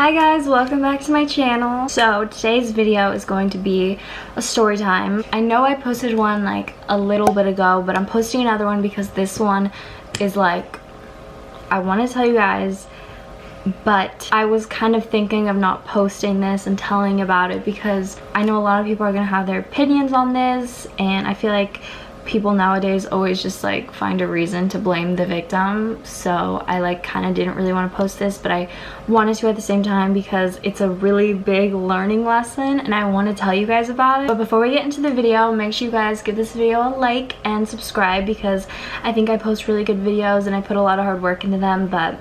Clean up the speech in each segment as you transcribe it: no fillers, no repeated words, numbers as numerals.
Hi guys, welcome back to my channel. So today's video is going to be a story time. I know I posted one like a little bit ago, but I'm posting another one because this one is like, I want to tell you guys, but I was kind of thinking of not posting this and telling about it because I know a lot of people are going to have their opinions on this, and I feel like people nowadays always just like find a reason to blame the victim. So I like kind of didn't really want to post this, but I wanted to at the same time because it's a really big learning lesson and I want to tell you guys about it. But before we get into the video, make sure you guys give this video a like and subscribe because I think I post really good videos and I put a lot of hard work into them, but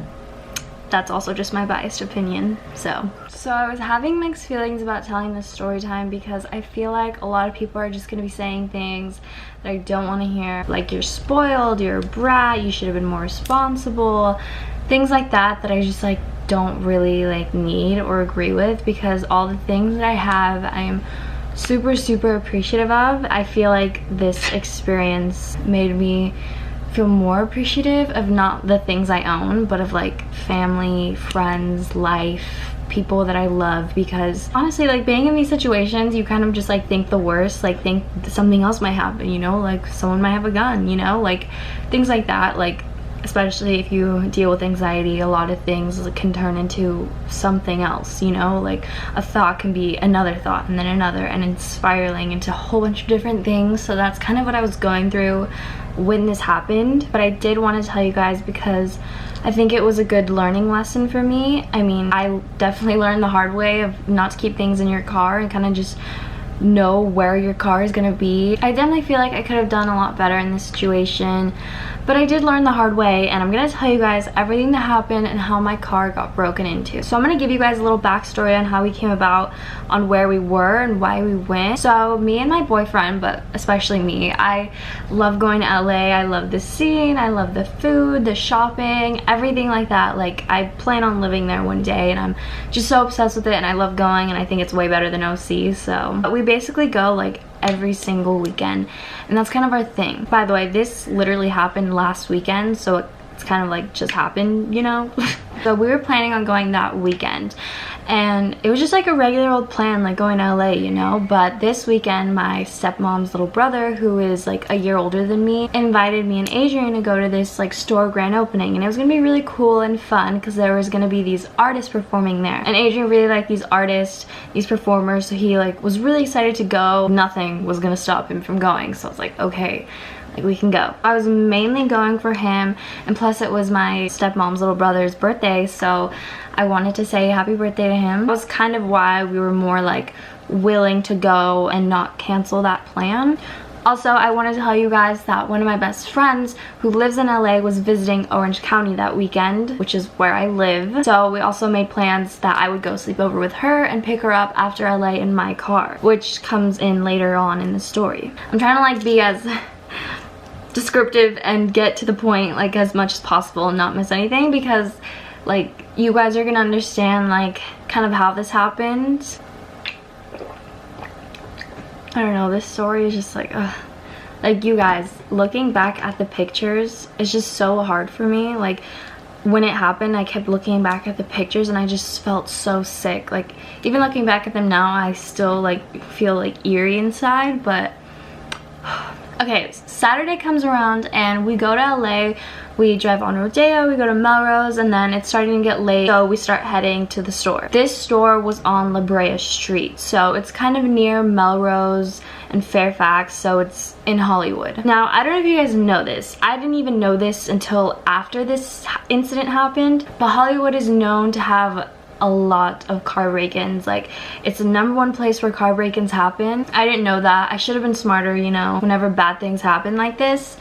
that's also just my biased opinion. So I was having mixed feelings about telling this story time because I feel like a lot of people are just going to be saying things that I don't want to hear. Like, you're spoiled, you're a brat, you should have been more responsible. Things like that I just like don't really like need or agree with, because all the things that I have, I am super appreciative of. I feel like this experience made me feel more appreciative of not the things I own, but of like family, friends, life, people that I love. Because honestly, like, being in these situations, you kind of just like think the worst, like think something else might happen, you know, like someone might have a gun, you know, like things like that. Like, especially if you deal with anxiety, a lot of things can turn into something else, you know, like a thought can be another thought and then another, and it's spiraling into a whole bunch of different things. So that's kind of what I was going through when this happened. But I did want to tell you guys because I think it was a good learning lesson for me. I mean, I definitely learned the hard way of not to keep things in your car and kind of just know where your car is gonna be. I definitely feel like I could have done a lot better in this situation, but I did learn the hard way, and I'm gonna tell you guys everything that happened and how my car got broken into. So I'm gonna give you guys a little backstory on how we came about, on where we were and why we went. So me and my boyfriend, but especially me, I love going to LA. I love the scene, I love the food, the shopping, everything like that. Like, I plan on living there one day, and I'm just so obsessed with it, and I love going, and I think it's way better than OC. So we basically go like every single weekend, and that's kind of our thing. By the way, this literally happened last weekend, so it's kind of like just happened, you know. So we were planning on going that weekend, and it was just like a regular old plan, like going to LA, you know. But this weekend, my stepmom's little brother, who is like a year older than me, invited me and Adrian to go to this like store grand opening, and it was gonna be really cool and fun because there was gonna be these artists performing there, and Adrian really liked these artists, these performers, so he like was really excited to go. Nothing was gonna stop him from going, so I was like, okay, like, we can go. I was mainly going for him, and plus it was my stepmom's little brother's birthday, so I wanted to say happy birthday to him. That was kind of why we were more like willing to go and not cancel that plan. Also, I wanted to tell you guys that one of my best friends who lives in LA was visiting Orange County that weekend, which is where I live. So we also made plans that I would go sleep over with her and pick her up after LA in my car, which comes in later on in the story. I'm trying to like be as descriptive and get to the point like as much as possible and not miss anything, because like you guys are gonna understand like kind of how this happened. I don't know, this story is just like, ugh. Like, you guys, looking back at the pictures is just so hard for me. Like, when it happened, I kept looking back at the pictures and I just felt so sick. Like, even looking back at them now, I still like feel like eerie inside. But okay, Saturday comes around and we go to LA. We drive on Rodeo, we go to Melrose, and then it's starting to get late, so we start heading to the store. This store was on La Brea Street, so it's kind of near Melrose and Fairfax, so it's in Hollywood. Now, I don't know if you guys know this. I didn't even know this until after this incident happened, but Hollywood is known to have a lot of car break-ins. Like, it's the #1 place where car break-ins happen. I didn't know that. I should have been smarter, you know. Whenever bad things happen like this,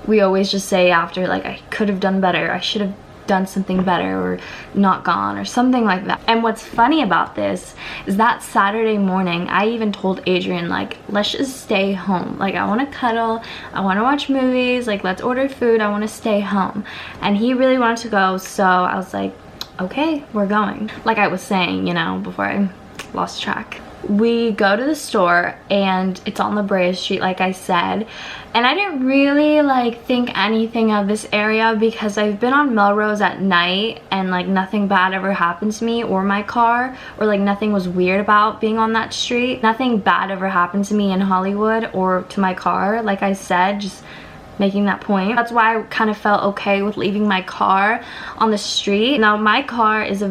we always just say after, like, I could have done better, I should have done something better, or not gone, or something like that. And what's funny about this is that Saturday morning, I even told Adrian, like, let's just stay home. Like, I want to cuddle, I want to watch movies, like, let's order food, I want to stay home. And he really wanted to go, so I was like, okay, we're going. Like I was saying, you know, before I lost track. we go to the store and it's on La Brea Street, like I said, and I didn't really like think anything of this area because I've been on Melrose at night and like nothing bad ever happened to me or my car, or like nothing was weird about being on that street. Nothing bad ever happened to me in Hollywood or to my car, like I said, just making that point. That's why I kind of felt okay with leaving my car on the street. Now my car is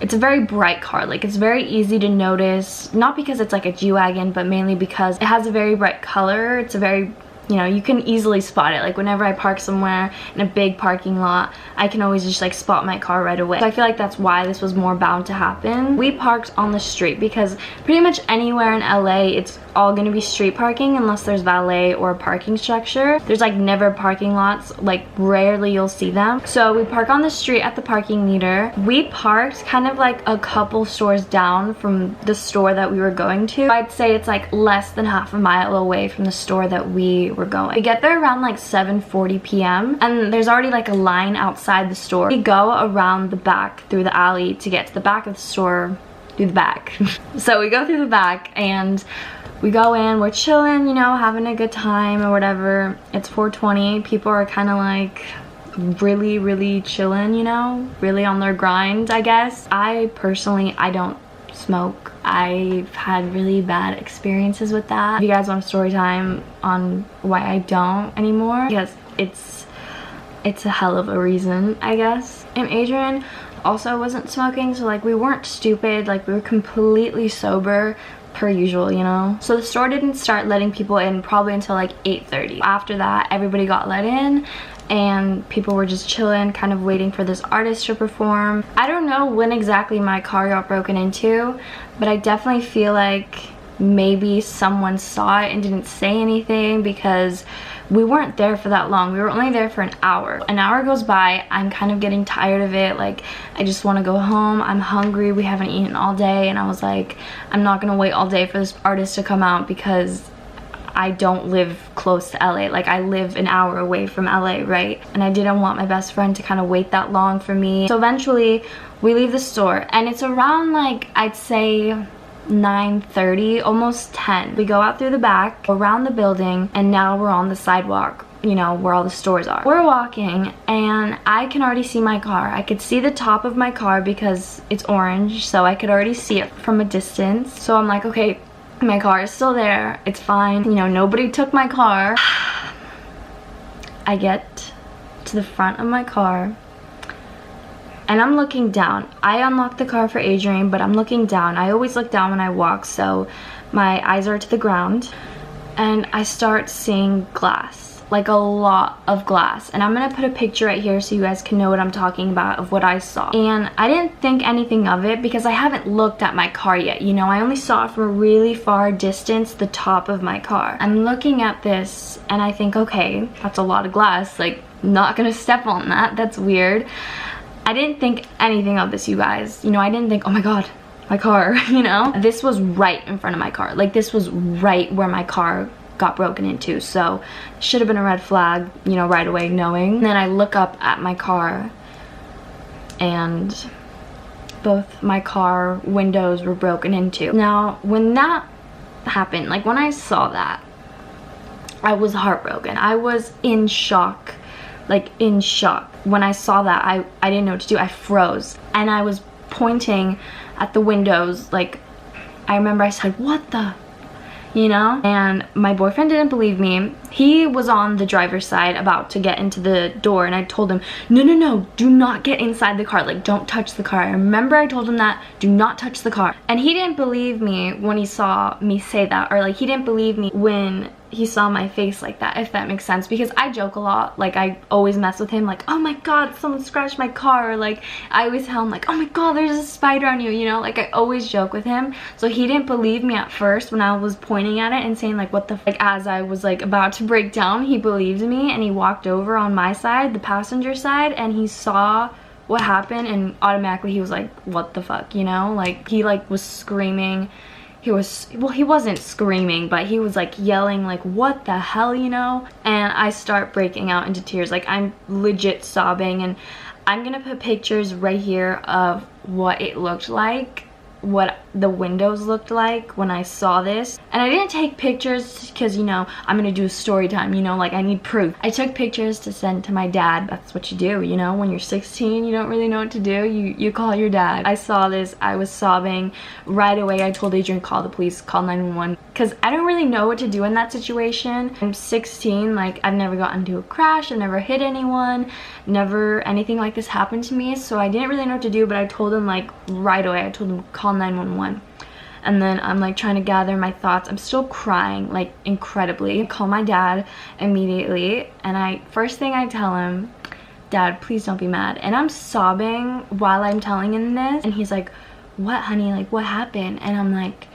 it's a very bright car. Like, it's very easy to notice, not because it's like a G-Wagon, but mainly because it has a very bright color. It's a very, you know, you can easily spot it. Like, whenever I park somewhere in a big parking lot, I can always just like spot my car right away. So I feel like that's why this was more bound to happen. We parked on the street because pretty much anywhere in LA, it's all gonna be street parking unless there's valet or a parking structure. There's like never parking lots, like rarely you'll see them. So we park on the street at the parking meter. We parked kind of like a couple stores down from the store that we were going to. I'd say it's like less than half a mile away from the store that we were going. We get there around like 7:40 p.m. and there's already like a line outside the store. We go around the back through the alley to get to the back of the store through the back. So we go through the back and we go in, we're chilling, you know, having a good time or whatever. It's 4:20. People are kind of like really chilling, you know, really on their grind, I guess. I personally, I don't smoke. I've had really bad experiences with that. If you guys want a story time on why I don't anymore, because it's a hell of a reason, I guess. And Adrian also wasn't smoking, so like we weren't stupid, like we were completely sober per usual, you know. So the store didn't start letting people in probably until like 8:30. After that, everybody got let in and people were just chilling, kind of waiting for this artist to perform. I don't know when exactly my car got broken into, but I definitely feel like maybe someone saw it and didn't say anything because we weren't there for that long. We were only there for an hour. An hour goes by, I'm kind of getting tired of it. Like, I just want to go home. I'm hungry. We haven't eaten all day. And I was like, I'm not going to wait all day for this artist to come out because I don't live close to LA. Like, I live an hour away from LA, right? And I didn't want my best friend to kind of wait that long for me. So eventually, we leave the store. And it's around like, I'd say 9:30, almost 10. We go out through the back, around the building, and now we're on the sidewalk, you know, where all the stores are. We're walking and I can already see my car. I could see the top of my car because it's orange, so I could already see it from a distance. So I'm like, okay, my car is still there, it's fine, you know, nobody took my car. I get to the front of my car and I'm looking down. I unlocked the car for Adrian, but I'm looking down. I always look down when I walk, so my eyes are to the ground. And I start seeing glass, like a lot of glass. And I'm gonna put a picture right here so you guys can know what I'm talking about of what I saw. And I didn't think anything of it because I haven't looked at my car yet. You know, I only saw it from a really far distance, the top of my car. I'm looking at this and I think, okay, that's a lot of glass. Like, not gonna step on that. That's weird. I didn't think anything of this, you guys. You know, I didn't think, oh my god, my car, you know? This was right in front of my car. Like, this was right where my car got broken into. So, should have been a red flag, you know, right away knowing. And then I look up at my car and both my car windows were broken into. Now, when that happened, like when I saw that, I was heartbroken. I was in shock. Like, in shock. When I saw that, I didn't know what to do. I froze. And I was pointing at the windows. Like, I remember I said, what the? You know? And my boyfriend didn't believe me. He was on the driver's side about to get into the door. And I told him, no, do not get inside the car. Like, don't touch the car. I remember I told him that, do not touch the car. And he didn't believe me when he saw me say that. Or like, he didn't believe me when he saw my face like that, if that makes sense. Because I joke a lot. Like, I always mess with him, like, oh my god, someone scratched my car. Or like, I always tell him like, oh my god, there's a spider on you, you know? Like, I always joke with him. So he didn't believe me at first when I was pointing at it and saying like, what the f. Like, as I was like about to break down, he believed me and he walked over on my side, the passenger side, and he saw what happened and automatically he was like, what the fuck, you know? Like, he like was screaming. He was, well, he wasn't screaming, but he was like yelling like, what the hell, you know? And I start breaking out into tears. Like, I'm legit sobbing. And I'm gonna put pictures right here of what it looked like what the windows looked like when I saw this. And I didn't take pictures because, you know, I'm gonna do a story time, you know, like I need proof. I took pictures to send to my dad. That's what you do, you know, when you're 16, you don't really know what to do. You call your dad. I saw this, I was sobbing. Right away, I told Adrian, call the police, call 911. Because I don't really know what to do in that situation. I'm 16, like I've never gotten into a crash, I've never hit anyone, never anything like this happened to me. So I didn't really know what to do, but I told him like right away, I told him call 911. And then I'm like trying to gather my thoughts. I'm still crying like incredibly. I call my dad immediately, and first thing I tell him, Dad, please don't be mad. And I'm sobbing while I'm telling him this, and he's like, what, honey, like what happened? And I'm like,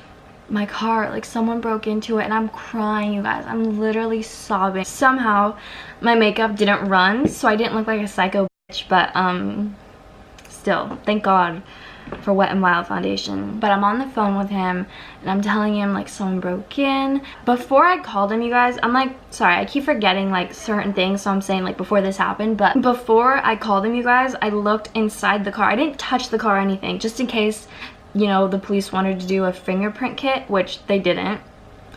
my car, like someone broke into it. And I'm crying, you guys. I'm literally sobbing. Somehow my makeup didn't run, so I didn't look like a psycho bitch, but still, thank God for Wet n Wild foundation. But I'm on the phone with him and I'm telling him like someone broke in. Before I called him, you guys, I'm like, sorry, I keep forgetting like certain things, so I'm saying like before this happened. But before I called him, you guys, I looked inside the car. I didn't touch the car or anything, just in case, you know, the police wanted to do a fingerprint kit, which they didn't.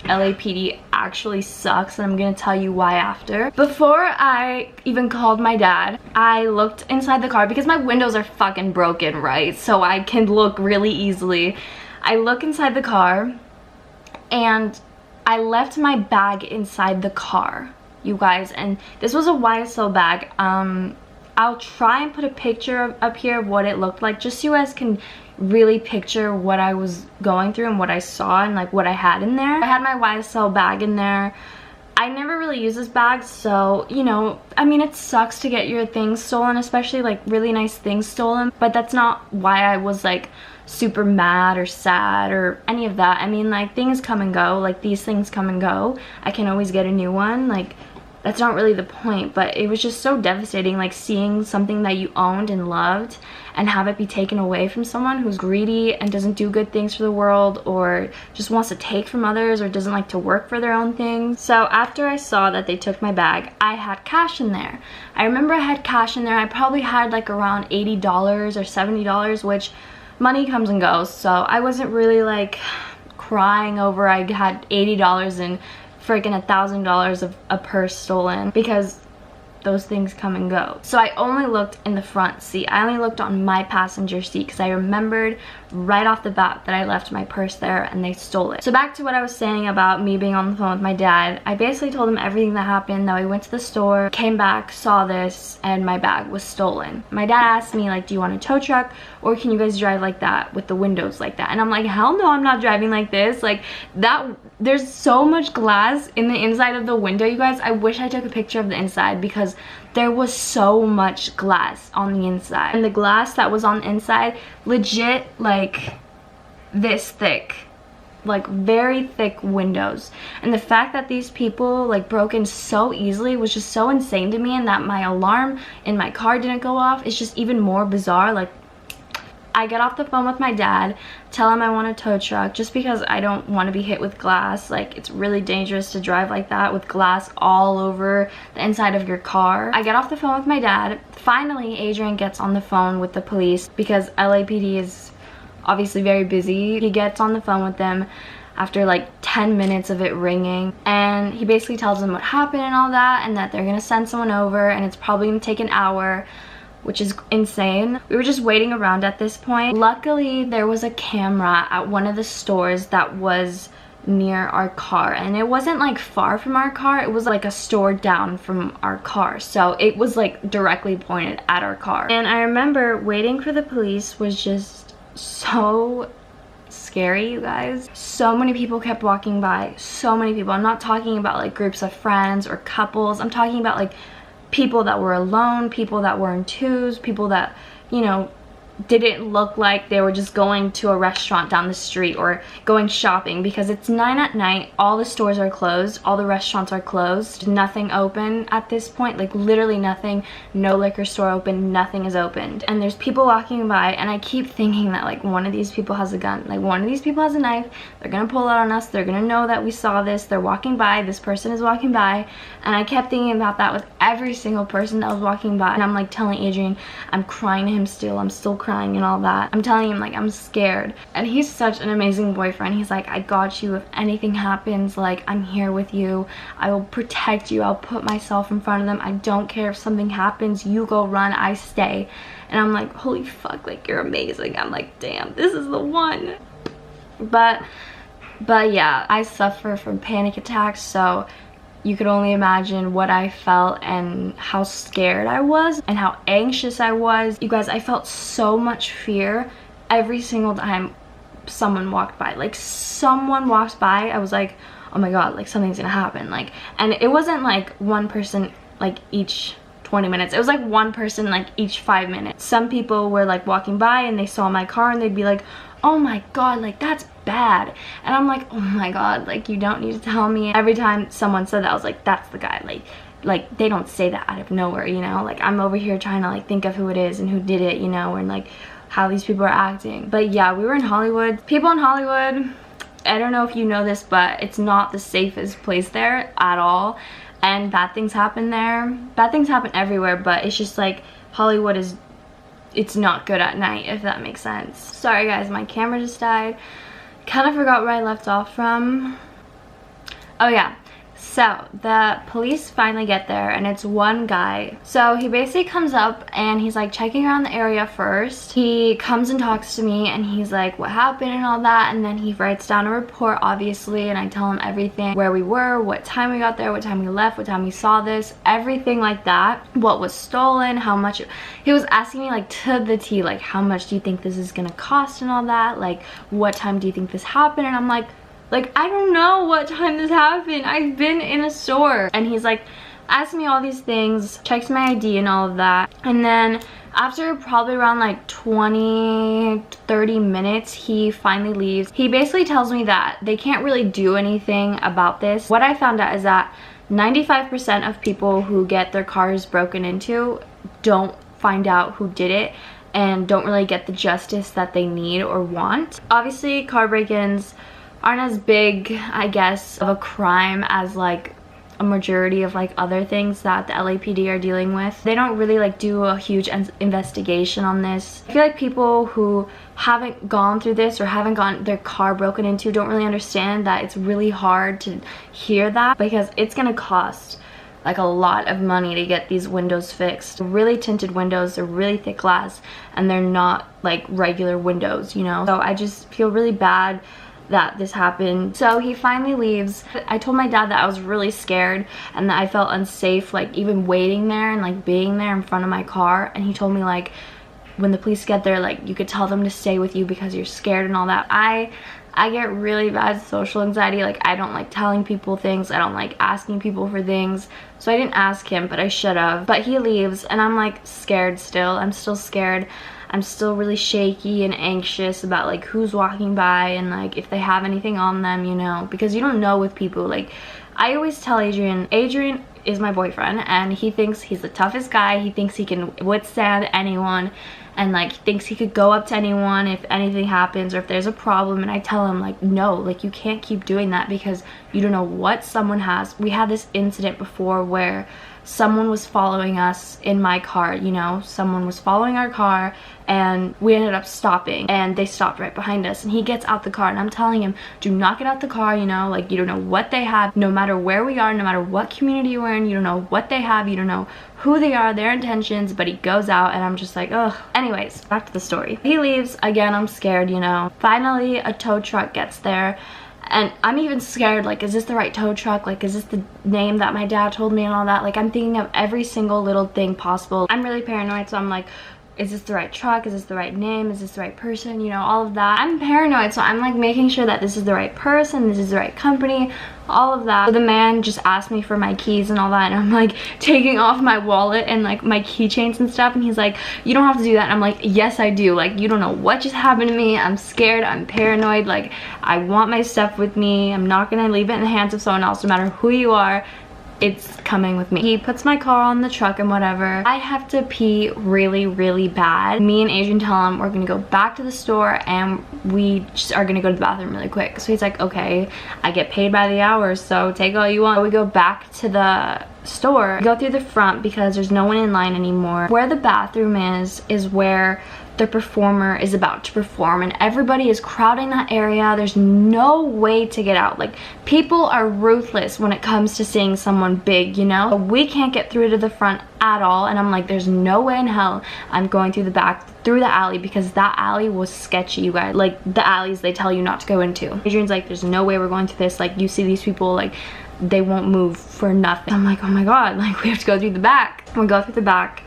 LAPD actually sucks, and I'm gonna tell you why after. Before I even called my dad, I looked inside the car because my windows are fucking broken, right? So I can look really easily. I look inside the car and I left my bag inside the car, you guys, and this was a YSL bag. I'll try and put a picture up here of what it looked like, just so you guys can really picture what I was going through and what I saw and like what I had in there. I had my YSL bag in there. I never really use this bag, so, you know, I mean, it sucks to get your things stolen, especially like really nice things stolen, but that's not why I was like super mad or sad or any of that. I mean, like, things come and go, like these things come and go. I can always get a new one, like that's not really the point. But it was just so devastating, like seeing something that you owned and loved and have it be taken away from someone who's greedy and doesn't do good things for the world, or just wants to take from others, or doesn't like to work for their own things. So after I saw that they took my bag, I had cash in there. I remember I had cash in there. I probably had like around $80 or $70, which money comes and goes, so I wasn't really like crying over I had $80 and freaking $1,000 of a purse stolen, because those things come and go. So I only looked in the front seat. I only looked on my passenger seat because I remembered right off the bat that I left my purse there and they stole it. So back to what I was saying about me being on the phone with my dad. I basically told him everything that happened, that we went to the store, came back, saw this, and my bag was stolen. My dad asked me, like, do you want a tow truck, or can you guys drive like that with the windows like that? And I'm like, hell no, I'm not driving like this. Like that, there's so much glass in the inside of the window, you guys. I wish I took a picture of the inside because there was so much glass on the inside, and the glass that was on the inside legit like this thick, like very thick windows. And the fact that these people like broke in so easily was just so insane to me, and that my alarm in my car didn't go off is just even more bizarre. Like, I get off the phone with my dad, tell him I want a tow truck just because I don't want to be hit with glass. Like, it's really dangerous to drive like that with glass all over the inside of your car. I get off the phone with my dad. Finally, Adrian gets on the phone with the police because LAPD is obviously very busy. He gets on the phone with them after like 10 minutes of it ringing, and he basically tells them what happened and all that, and that they're gonna send someone over and it's probably gonna take an hour, which is insane. We were just waiting around at this point. Luckily, there was a camera at one of the stores that was near our car, and it wasn't like far from our car. It was like a store down from our car, so it was like directly pointed at our car. And I remember waiting for the police was just so scary, you guys. So many people kept walking by, so many people. I'm not talking about like groups of friends or couples. I'm talking about like people that were alone, people that were in twos, people that, you know, didn't look like they were just going to a restaurant down the street or going shopping, because it's 9 at night, all the stores are closed, all the restaurants are closed, nothing open at this point, like literally nothing. No liquor store open, nothing is opened, and there's people walking by, and I keep thinking that like one of these people has a gun, like one of these people has a knife, they're gonna pull it on us, they're gonna know that we saw this, they're walking by, this person is walking by. And I kept thinking about that with every single person that was walking by, and I'm like telling Adrian, I'm crying to him still, I'm still crying and all that. I'm telling him like I'm scared, and he's such an amazing boyfriend. He's like, I got you if anything happens, like I'm here with you, I will protect you, I'll put myself in front of them, I don't care if something happens, you go run, I stay. And I'm like, holy fuck, like you're amazing. I'm like, damn, this is the one. But yeah, I suffer from panic attacks, so you could only imagine what I felt and how scared I was and how anxious I was. You guys, I felt so much fear every single time someone walked by. Like someone walked by, I was like, oh my god, like something's gonna happen. Like, and it wasn't like one person like each 20 minutes. It was like one person like each 5 minutes. Some people were like walking by and they saw my car and they'd be like, oh my god, like that's bad. And I'm like, oh my god, like you don't need to tell me. Every time someone said that, I was like, that's the guy. Like they don't say that out of nowhere, you know? Like I'm over here trying to like think of who it is and who did it, you know, and like how these people are acting. But yeah, we were in Hollywood. People in Hollywood, I don't know if you know this, but it's not the safest place there at all. And bad things happen there. Bad things happen everywhere, but it's just like Hollywood is, it's not good at night, if that makes sense. Sorry guys, my camera just died. Kind of forgot where I left off from. Oh yeah, so the police finally get there and it's one guy. So he basically comes up and he's like checking around the area first. He comes and talks to me and he's like, what happened and all that, and then he writes down a report obviously, and I tell him everything, where we were, what time we got there, what time we left, what time we saw this, everything like that, what was stolen, how much. He was asking me like to the T, like how much do you think this is gonna cost and all that, like what time do you think this happened, and I'm like I don't know what time this happened. I've been in a store. And he's like asking me all these things, checks my ID and all of that. And then after probably around like 20-30 minutes, he finally leaves. He basically tells me that they can't really do anything about this. What I found out is that 95% of people who get their cars broken into don't find out who did it and don't really get the justice that they need or want. Obviously, car break-ins aren't as big, I guess, of a crime as like a majority of like other things that the LAPD are dealing with. They don't really like do a huge investigation on this. I feel like people who haven't gone through this or haven't gotten their car broken into don't really understand that it's really hard to hear that, because it's gonna cost like a lot of money to get these windows fixed. Really tinted windows, they're really thick glass, and they're not like regular windows, you know? So I just feel really bad that this happened. So he finally leaves. I told my dad that I was really scared and that I felt unsafe like even waiting there and like being there in front of my car, and he told me like when the police get there, like you could tell them to stay with you because you're scared and all that. I get really bad social anxiety. Like I don't like telling people things, I don't like asking people for things, so I didn't ask him, but I should have. But he leaves and I'm like scared still. I'm still scared. I'm still really shaky and anxious about like who's walking by and like if they have anything on them, you know, because you don't know with people. Like I always tell Adrian is my boyfriend and he thinks he's the toughest guy. He thinks he can withstand anyone and like thinks he could go up to anyone if anything happens or if there's a problem, and I tell him like, no, like you can't keep doing that because you don't know what someone has. We had this incident before where someone was following us in my car, you know, someone was following our car and we ended up stopping and they stopped right behind us, and he gets out the car and I'm telling him, do not get out the car, you know, like you don't know what they have. No matter where we are, no matter what community we're in, you don't know what they have, you don't know who they are, their intentions. But he goes out and I'm just like, ugh. Anyways, back to the story. He leaves again. I'm scared, you know. Finally a tow truck gets there and I'm even scared, like is this the right tow truck, like is this the name that my dad told me and all that. Like I'm thinking of every single little thing possible. I'm really paranoid, so I'm like, is this the right truck, is this the right name, is this the right person, you know, all of that. I'm paranoid, so I'm like making sure that this is the right person, this is the right company, all of that. So the man just asked me for my keys and all that, and I'm like taking off my wallet and like my keychains and stuff, and he's like, you don't have to do that. And I'm like, yes I do, like you don't know what just happened to me. I'm scared, I'm paranoid, like I want my stuff with me. I'm not gonna leave it in the hands of someone else. No matter who you are, it's coming with me. He puts my car on the truck and whatever. I have to pee really, really bad. Me and Adrian tell him we're gonna go back to the store and we just are gonna go to the bathroom really quick. So he's like, okay, I get paid by the hour, so take all you want. We go back to the store, go through the front because there's no one in line anymore. Where the bathroom is where the performer is about to perform, and everybody is crowding that area. There's no way to get out. Like, people are ruthless when it comes to seeing someone big, you know? We can't get through to the front at all, and I'm like, there's no way in hell I'm going through the back, through the alley, because that alley was sketchy, you guys. Like, the alleys they tell you not to go into. Adrian's like, there's no way we're going through this. Like, you see these people, like, they won't move for nothing. I'm like, oh my god, like, we have to go through the back. We go through the back,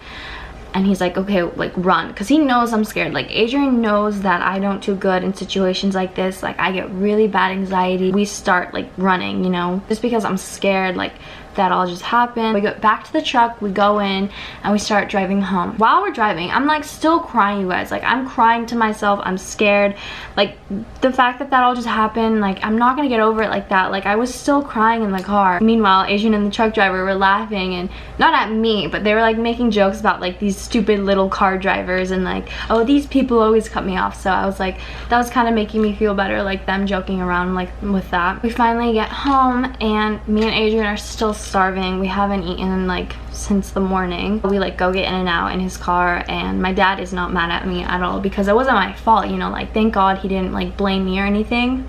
and he's like, okay, like, run, because he knows I'm scared. Like, Adrian knows that I don't do good in situations like this. Like, I get really bad anxiety. We start, like, running, you know, just because I'm scared, like, that all just happened. We go back to the truck, we go in, and we start driving home. While we're driving, I'm like still crying, you guys. Like, I'm crying to myself. I'm scared. Like, the fact that that all just happened, like, I'm not gonna get over it like that. Like, I was still crying in the car. Meanwhile, Adrian and the truck driver were laughing, and not at me, but they were like making jokes about like these stupid little car drivers, and like, oh, these people always cut me off. So I was like, that was kind of making me feel better, like them joking around like with that. We finally get home, and me and Adrian are still starving. We haven't eaten like since the morning. We like go get In-N-Out in his car, and my dad is not mad at me at all because it wasn't my fault, you know, like, thank God he didn't like blame me or anything.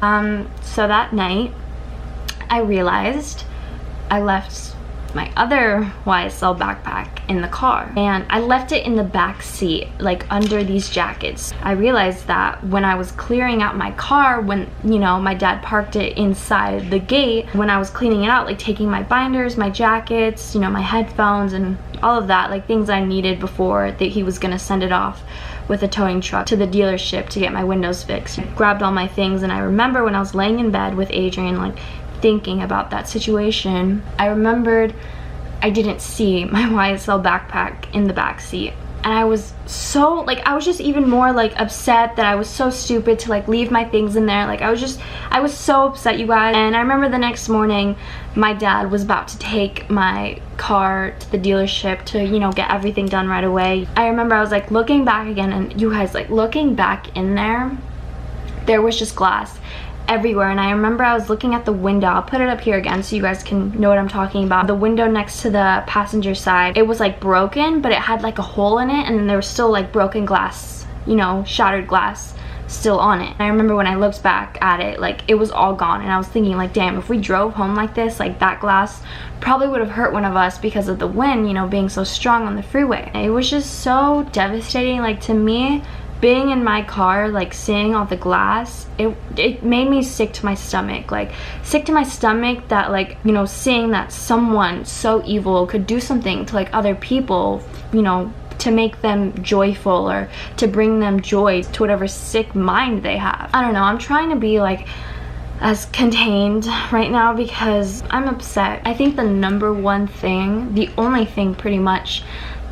So that night I realized I left my other YSL backpack in the car, and I left it in the back seat, like under these jackets. I realized that when I was clearing out my car, when, you know, my dad parked it inside the gate, when I was cleaning it out, like taking my binders, my jackets, you know, my headphones and all of that, like things I needed before that he was gonna send it off with a towing truck to the dealership to get my windows fixed. I grabbed all my things, and I remember when I was laying in bed with Adrian, like thinking about that situation, I remembered I didn't see my YSL backpack in the back seat, and I was so, like, I was just even more like upset that I was so stupid to like leave my things in there. Like, I was so upset, you guys. And I remember the next morning my dad was about to take my car to the dealership to, you know, get everything done right away. I remember I was like looking back again, and you guys, like looking back in there was just glass everywhere. And I remember I was looking at the window. I'll put it up here again so you guys can know what I'm talking about. The window next to the passenger side, it was like broken, but it had like a hole in it, and then there was still like broken glass, you know, shattered glass still on it. And I remember when I looked back at it, like it was all gone, and I was thinking like, damn, if we drove home like this, like that glass probably would have hurt one of us because of the wind, you know, being so strong on the freeway. It was just so devastating. Like, to me, being in my car, like seeing all the glass, it made me sick to my stomach. Like, sick to my stomach that, like, you know, seeing that someone so evil could do something to like other people, you know, to make them joyful or to bring them joy to whatever sick mind they have. I don't know, I'm trying to be like as contained right now because I'm upset. I think the number one thing, the only thing pretty much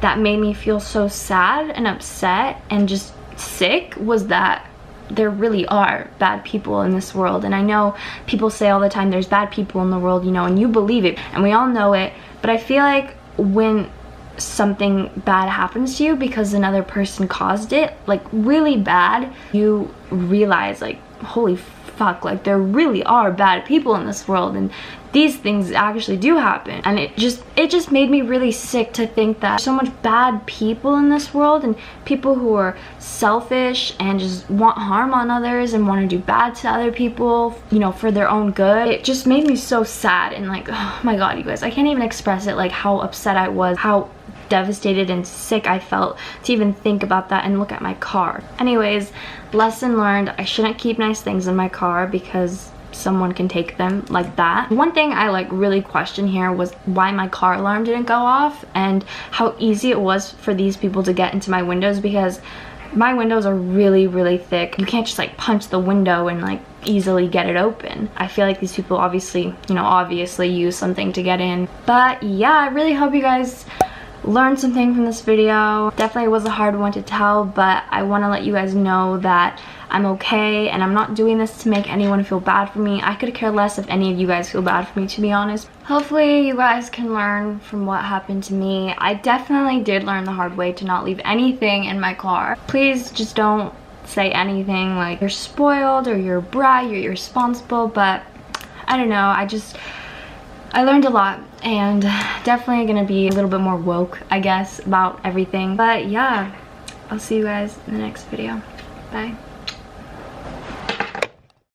that made me feel so sad and upset and just sick was that there really are bad people in this world. And I know people say all the time there's bad people in the world, you know, and you believe it and we all know it, but I feel like when something bad happens to you because another person caused it, like really bad, you realize like, holy fuck, like there really are bad people in this world, and these things actually do happen. And it just made me really sick to think that so much bad people in this world, and people who are selfish and just want harm on others and want to do bad to other people, you know, for their own good. It just made me so sad, and like, oh my god, you guys, I can't even express it, like how upset I was, how devastated and sick I felt to even think about that and look at my car. Anyways, lesson learned, I shouldn't keep nice things in my car because someone can take them like that. One thing I like really questioned here was why my car alarm didn't go off and how easy it was for these people to get into my windows, because my windows are really, really thick. You can't just like punch the window and like easily get it open. I feel like these people obviously, you know, obviously use something to get in. But yeah, I really hope you guys learned something from this video. Definitely was a hard one to tell, but I want to let you guys know that I'm okay and I'm not doing this to make anyone feel bad for me. I could care less if any of you guys feel bad for me, to be honest. Hopefully you guys can learn from what happened to me. I definitely did learn the hard way to not leave anything in my car. Please just don't say anything like you're spoiled or you're a brat, you're irresponsible, but I don't know, I learned a lot, and definitely gonna be a little bit more woke, I guess, about everything. But yeah, I'll see you guys in the next video. Bye.